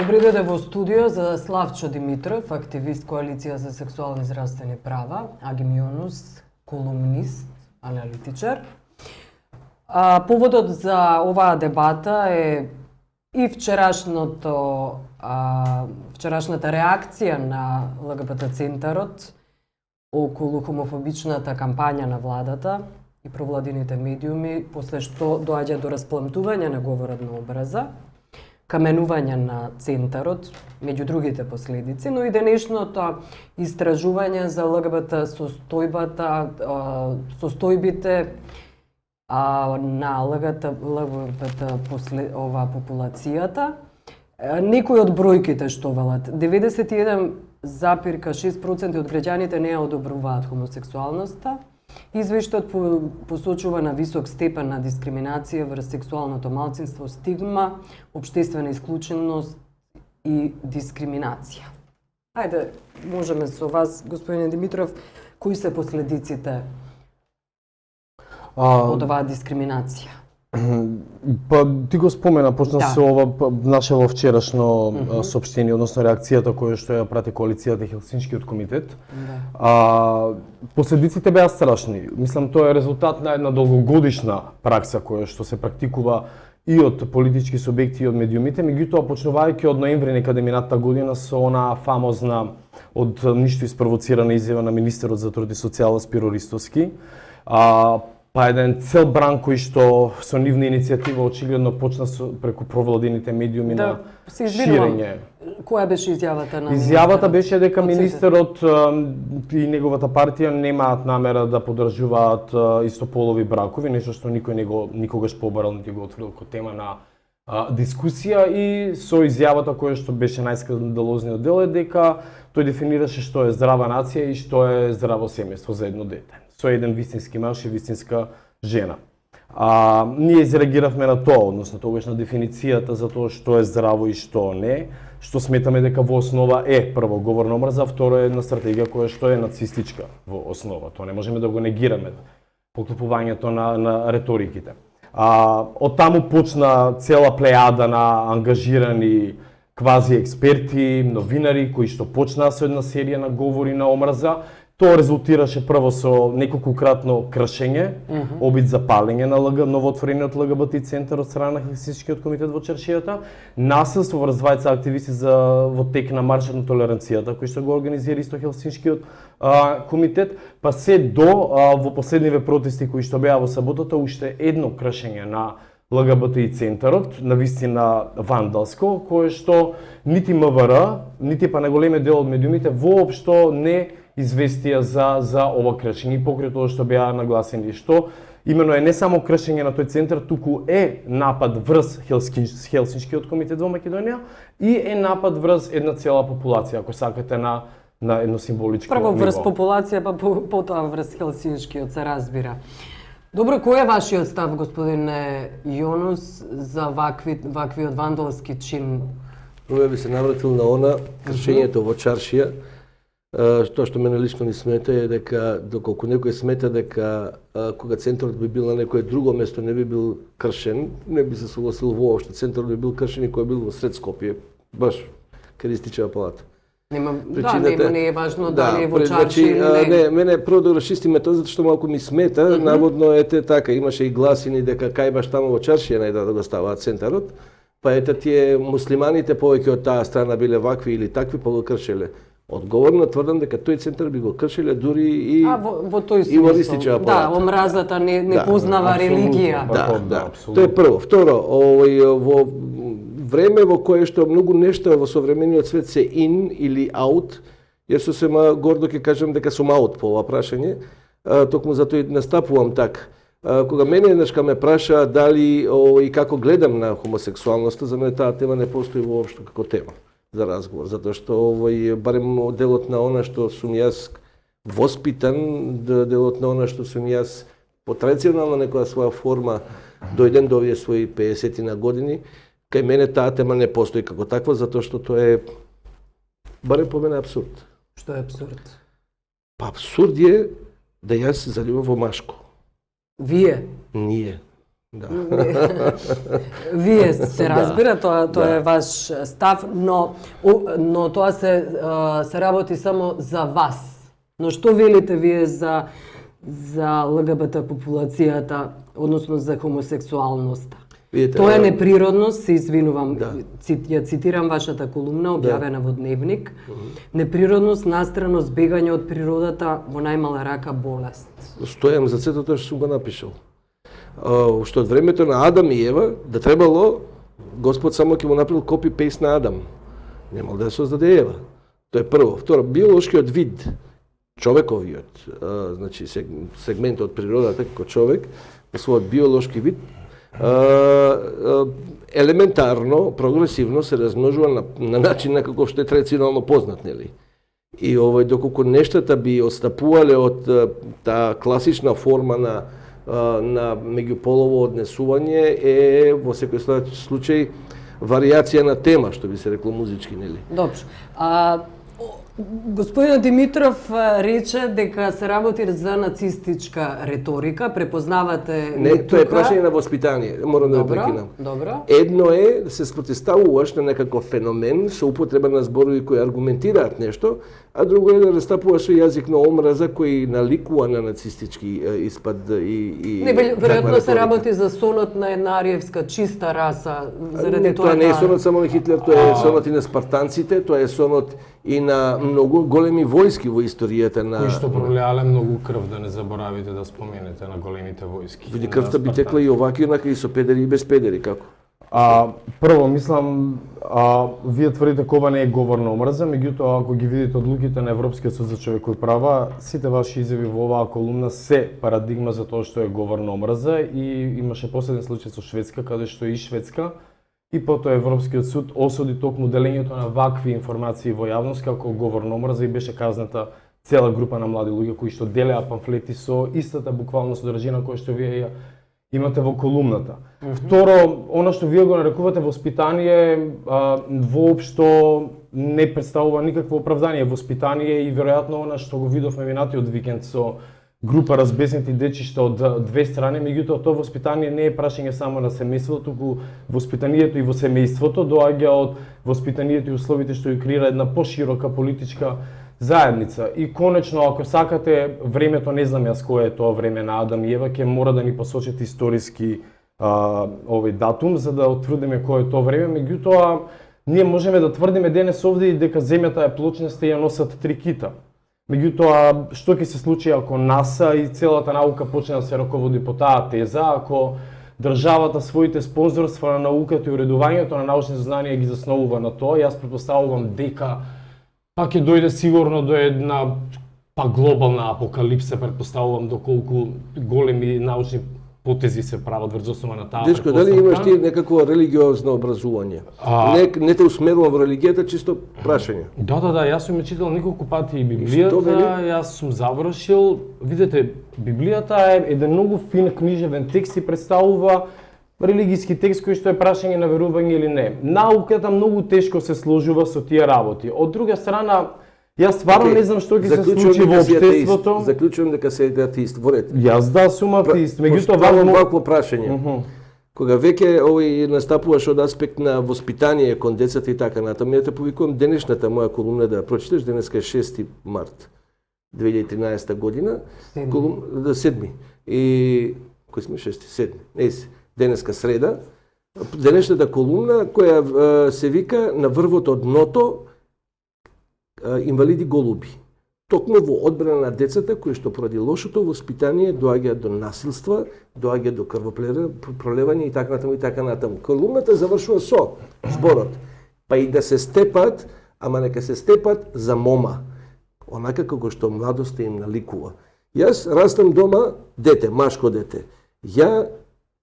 Добри дојде во студио за Славчо Димитров, активист Коалиција за сексуални и здравствени права, Агим Јонус, колумнист, аналитичар. Поводот за оваа дебата е и вчерашната реакција на ЛГБТ центарот околу хомофобичната кампања на владата и провладините медиуми, после што доаѓа до распламтување на говорот на образа, каменување на центарот, меѓу другите последици, но и денешното истражување за ЛГБТ состојбите на ЛГБТ популацијата. Некои од бројките што велат, 91,6% од граѓаните не ја одобруваат хомосексуалноста. Извештајот посочува на висок степен на дискриминација врз сексуалното малцинство, стигма, општествена исклученост и дискриминација. Ајде, можеме со вас, господине Димитров, кои се последиците од оваа дискриминација? Па ти го спомена, почна со ова нашево вчерашно соопштение, односно реакцијата која што ја прати коалицијата Хелсиншкиот комитет. Последиците беа страшни. Мислам, тоа е резултат на една долгогодишна пракса која што се практикува и од политички субјекти и од медиумите, меѓутоа почнувајќи од ноември некаде минатата година со онаа фамозна од ништо испровоцирана изјава на министерот за труд и социјала Спиро Ристовски, па еден цел бран кој што со нивна иницијатива очигледно почна преку провладините медиуми на ширење. Која беше изјавата на Изјавата беше дека министерот и неговата партија немаат намера да поддржуваат истополови бракови, нешто што никој никогаш побарал нити го отворил како тема на дискусија, и со изјавата која што беше најскандалозниот дел е дека тој дефинираше што е здрава нација и што е здраво семејство за едно дете, со еден вистински маж и вистинска жена. Ние изреагиравме на тоа, односно тогаш на дефиницијата за тоа што е здраво и што не, што сметаме дека во основа е прво говор на омраза, второ е една стратегија која што е нацистичка во основа. Тоа не можеме да го негираме, поклопувањето на реториките. Од таму почна цела плејада на ангажирани квази експерти, новинари кои што почнаа со една серија на говори на омраза. Тоа резултираше прво со неколкократно кршење, обид за палење на новоотворениот ЛГБТ центар од страна на Хелсиншкиот комитет во Чаршијата, насилство врз двајца активисти во тек на маршот на толеранцијата, кој што го организира исто Хелсиншкиот комитет, па се до во последниве протести кои што беа во саботата уште едно кршење на ЛГБТ центарот, на вистина вандалско, кое што нити МВР, нити па наголемиот дел од медиумите воопшто не известија за ова кршење, и покрај тоа што беа нагласени, што имено е не само кршење на тој центар, туку е напад врз Хелсиншкиот комитет во Македонија и е напад врз една цела популација, ако сакате на едно символичко ниво. Прво врз популација, па потоа врз Хелсиншкиот, се разбира. Добро, кој е вашиот став, господине Јонус, за ваквиот вандалски чин? Прво би се навратил на она кршењето во Чаршија. Тоа што мене лично не смета е дека, доколку некој смета дека кога центарот би бил на некое друго место не би бил кршен, не би се согласил воопшто. Центарот би бил кршен и кој бил во сред Скопје, баш каде истичава палата. Не е важно да не е во Чарши или не. Мене прво да расчистиме тоа, затоа што малку ми смета, наводно ете така, имаше и гласини дека кај баш таму во Чаршија најда да го ставаат центарот, па ете тие муслиманите повеќе од таа страна биле вакви или такви, па го кршеле. Одговорно тврдам дека тој центар би го кршеле дури и во тој смисол. И во Ристичева палата. Да, омразата не познава религија. Да. Тоа е прво. Второ, во време во кое што многу нешта во современиот свет се ин или аут, јас сосема гордо ќе кажам дека сум аут по ова прашање, токму затоа и настапувам така. Кога мене еднашка ме праша дали и како гледам на хомосексуалноста, за мене таа тема не постои воопшто како тема за разговор, затоа што барем делот на она што сум јас воспитан, делот на она што сум јас по традиционална некоја своја форма дојден до овие своји 50 на години, кај мене таа тема не постои како таква, затоа што тоа е барем по мене апсурд. Што е апсурд? Па апсурд е да јас се заљубам во машко. Вие? Ние. Да. Вие се разбира, тоа е ваш став, но тоа се работи само за вас. Но што велите вие за ЛГБТ популацијата, односно за хомосексуалноста? Видите, Тоа е неприродност, се извинувам, Да. ја цитирам вашата колумна, објавена во Дневник. Неприродност, настраност, бегање од природата, во најмала рака болест. Стојам за сето тоа што сум го напишал. Што од времето на Адам и Ева, да требало, Господ само ќе му направил копи-пейст на Адам. Немал да ја создаде Ева. Тоа е прво. Второ, биолошкиот вид, човековиот, значи сегмент од природата како човек, во својот биолошки вид, елементарно, прогресивно се размножува на начин на каков што е традиционално познат, нели? И доколку нештата би отстапувале од таа класична форма на меѓуполово однесување е во секој случај варијација на тема, што би се рекло музички, нели? Добро. Господин Димитров рече дека се работи за нацистичка реторика, препознавате Не, тоа е прашање на воспитание, морам да прекинам. Добро. Едно е да се спротивставуваш на некаков феномен со употреба на зборови кои аргументираат нешто, а друго е да растапуваш со јазик на омраза кој наликува на нацистички испад и Не, веројатно се работи за сонот на една ариевска чиста раса, заради тоа не е сонот само на Хитлер, тоа е сонот и на спартанците, тоа е сонот и на многу големи војски во историјата на... Кои што пролеале многу крв, да не заборавите да споменете на големите војски. Види, крвта би текла и оваки, онака и со педери и без педери, како? Прво, мислам, вие тврдите кога не е говор на омраза, меѓутоа, ако ги видите одлуките на Европскиот суд за човекови права, сите ваши изјави во оваа колумна се парадигма за тоа што е говор на омраза и имаше последен случај со Шведска, каде што и Шведска и потоа Европскиот суд осуди токму делењето на вакви информации во јавност како говор на омраза и беше казната цела група на млади луѓе кои што делеа памфлети со истата буквално содржина која што вие ја имате во колумната. Второ, она што вие го нарекувате воспитание, воопшто не представува никакво оправдание. Воспитание и веројатно она што го видовме минатиот викенд со група разбеснети дечишта од две страни, меѓутоа тоа воспитание не е прашање само на семејството, туку воспитанието и во семејството доаѓа од воспитанието и условите што ја креира една поширока политичка заедница. И конечно, ако сакате, времето, не знам јас кое е тоа време на Адам и Ева, ќе мора да ни посочите историски овој датум, за да утврдиме кое е тоа време. Меѓутоа, ние можеме да тврдиме денес овде и дека земјата е плочниста и ја носат три кита. Меѓутоа, што ќе се случи ако НАСА и целата наука почне да се раководи по таа теза, ако државата своите спонзорства на науката и уредувањето на научни знанија ги засновува на тоа, јас претпоставувам дека пак ќе дојде сигурно до една глобална апокалипса, претпоставувам доколку големи научни потези се прават врз основа на таа Дечко, дали имаш ти некакво религиозно образување? Не те усмерувам во религијата, чисто прашање. Да, јас сум читал неколку пати и Библијата, јас сум завршил. Видете, Библијата е еден многу фин книжевен текст и представува религијски текст кој што е прашање на верување или не. Науката многу тешко се сложува со тие работи. Од друга страна, јас стварно не знам што ќе се случи во општеството. Заклучувам дека се атеист, во ред. Јас сум атеист, меѓутоа важно вакво прашање. Кога веќе настапуваш од аспект на воспитание кон децата и така натаму, ја те повикувам денешната моја колумна да прочиташ, денеска е 6 март 2013 година, 7. И кој сме 6, 7. Денеска среда, денешната колумна која се вика на врвот од дното инвалиди голуби. Токму во одбрана на децата кои што поради лошото воспитание доаѓаат до насилства, доаѓаат до крвопролевање и така натаму и така натаму. Колумната завршува со зборот: па и да се степат, ама нека се степат за мома, онака како што младоста им наликува. Јас растам дома дете, машко дете. Ја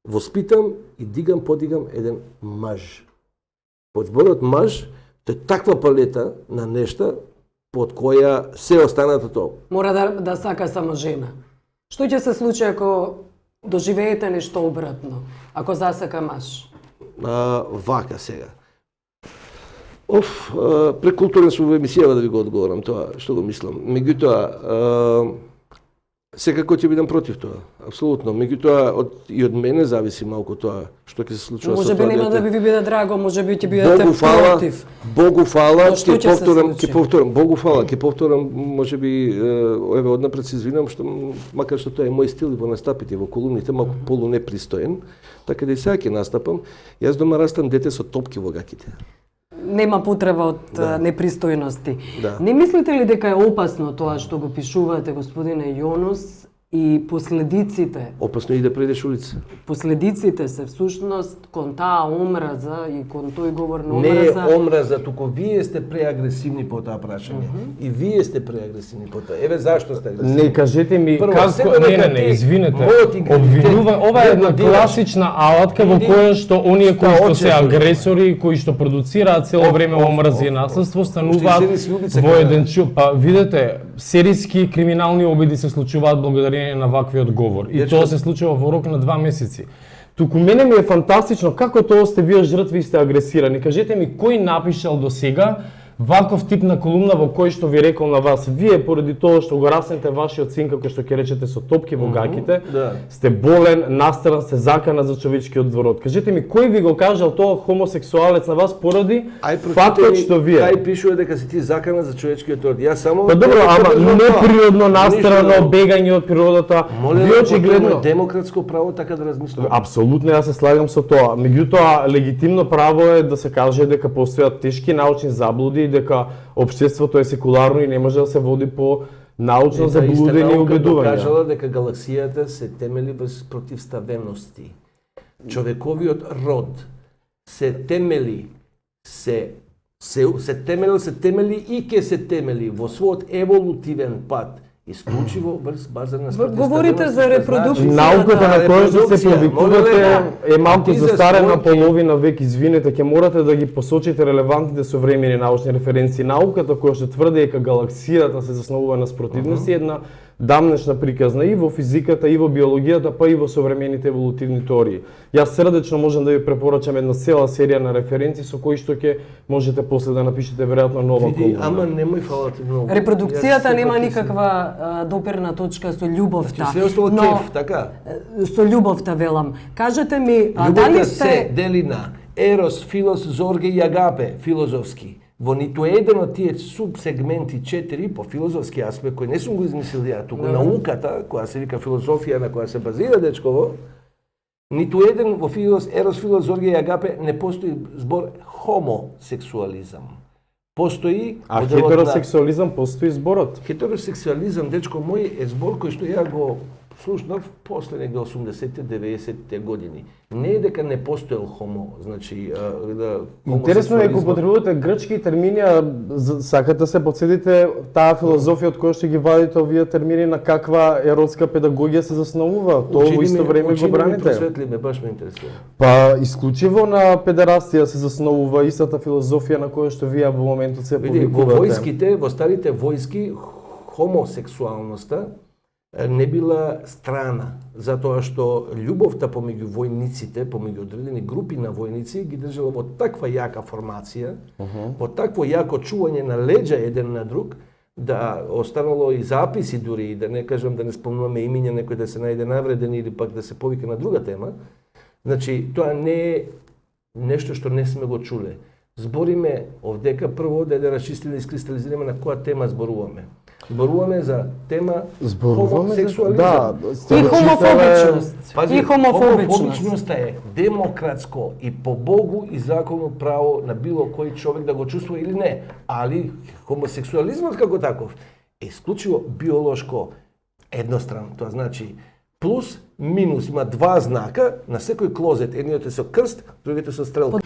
воспитам и подигам еден маж. Под зборот маж, тоа е таква палета на нешта под која се останатото. Мора да сака само жена. Што ќе се случи ако доживеете нешто обратно? Ако засака маж? Вака сега. Прекултурен сум во емисијава да ви го одговорам тоа што го мислам. Меѓутоа, Секако ќе бидам против тоа, апсолутно. Меѓутоа и од мене зависи малку тоа што ќе се случува Може со би тоа нема дете. да ви биде драго, може би ќе бидете против. Богу фала, Но што ќе се случи? ќе повторам, Богу фала, ќе повторам, може би еве однапред се извинам што макар што тоа е мој стил и во настапите, во колумните малку полунепристоен, така да и сега ќе настапам. Јас дома растам дете со топки во гаките. Нема потреба од непристојности. Да. Не мислите ли дека е опасно тоа што го пишувате, господине Јонус, и последиците? Опасно и да предеш улица. Последиците се всушност кон таа омраза и кон тој говор на Не е омраза. омраза, туку вие сте преагресивни по таа прашање. И вие сте преагресивни по тоа. Еве зашто сте агресивни. Не кажете ми Прво, како седо дека ти, извинете. мојот интегритет, Обвинува, ова е една деградираш. класична алатка во Иди, која што оние кои што се очевидно. агресори, кои што продуцираат цело време омраза и насилство, стануваат серијски убица во кај еден па видете, серијски криминални обиди се случуваат благодарение на ваквиот говор. И Дечко, тоа се случува во рок на 2 месеци. Туку мене ми е фантастично како тоа сте вие жртви и сте агресирани. Кажете ми кој напишал до сега ваков тип на колумна во кој што ви рекол на вас, вие поради тоа што го раснете вашиот син, како што ќе речете со топки во гаките, да. сте болен, настран, сте заканат за човечкиот дворот. Кажете ми кој ви го кажал тоа хомосексуалец на вас поради фактот што вие? Кај пишува дека си ти закана за човечкиот род. Јас само Па добро, ама неприродно настрано, Ништо. бегање од природата. Моле, Вие очигледно демократско право така да размислувам. апсолутно јас се слагам со тоа. Меѓутоа легитимно право е да се каже дека постојат тешки научни заблуди и дека општеството е секуларно и не може да се води по научно заблудени и убедувања. Докажала дека галаксијата се темели врз противставености. Човековиот род се темели се темели и ќе се темели во својот еволутивен пат исклучиво врз база на спротивставеност. Говорите за репродукција. Науката на која што се репродукција, повикувате моле, е малку ти за застарена својки- половина век, извинете, ќе морате да ги посочите релевантните современи научни референции. Науката која што тврди дека галаксијата се заснувува на спротивност е една дамнешна приказна и во физиката, и во биологијата, па и во современите еволутивни теории. Јас срдечно можам да ви препорачам една цела серија на референции со кои што ќе можете после да напишете веројатно нова Види, колумна. ама немој фала ти многу. Репродукцијата Јас нема сепак никаква доперна точка со љубовта. Значи, се остало но кеф, така? со љубовта велам. Кажете ми, дали Љубовта се сте дели на ерос, филос, зорге и агапе, филозофски. Во ниту еден од тие субсегменти 4 по филозофски аспект, кој не сум го измислил ја, туку науката, која се вика филозофија, на која се базира дечково, ниту еден во ерос, филос, зорге и агапе не постои збор хомосексуализам. Постои А во делот на- хетеросексуализам постои зборот. Хетеросексуализам, дечко мој, е збор кој што ја го слушнав после негде 80-90 години. Не е дека не постоел хомо, значи Интересно е кога потребувате грчки термини, а сакате да се подсетите таа филозофија од која што ги вадите овие термини на каква еротска педагогија се заснувува. Тоа во исто време го браните. Просветли ме, баш ме интересува. Па исклучиво на педерастија се заснувува истата филозофија на која што вие во моментот се Види, во повикувате. војските, во старите војски, хомосексуалноста не била страна, затоа што љубовта помеѓу војниците, помеѓу одредени групи на војници, ги држала во таква јака формација, во такво јако чување на леѓа еден на друг, да останало и записи дури, да не кажам да не спомнуваме имиња некој да се најде навреден или пак да се повика на друга тема. Значи, тоа не е нешто што не сме го чуле. Збориме овдека прво да расчистиме и искристализираме на која тема зборуваме. Зборуваме за тема хомосексуализам. Да, и хомофобичност? Пази, И хомофобичност. хомофобичноста е демократско и по Богу и законно право на било кој човек да го чувствува или не. Али хомосексуализмот како таков е исклучиво биолошко едностранно. Тоа значи плюс, минус, има два знака на секој клозет. Едниот е со крст, другиот е со стрелка.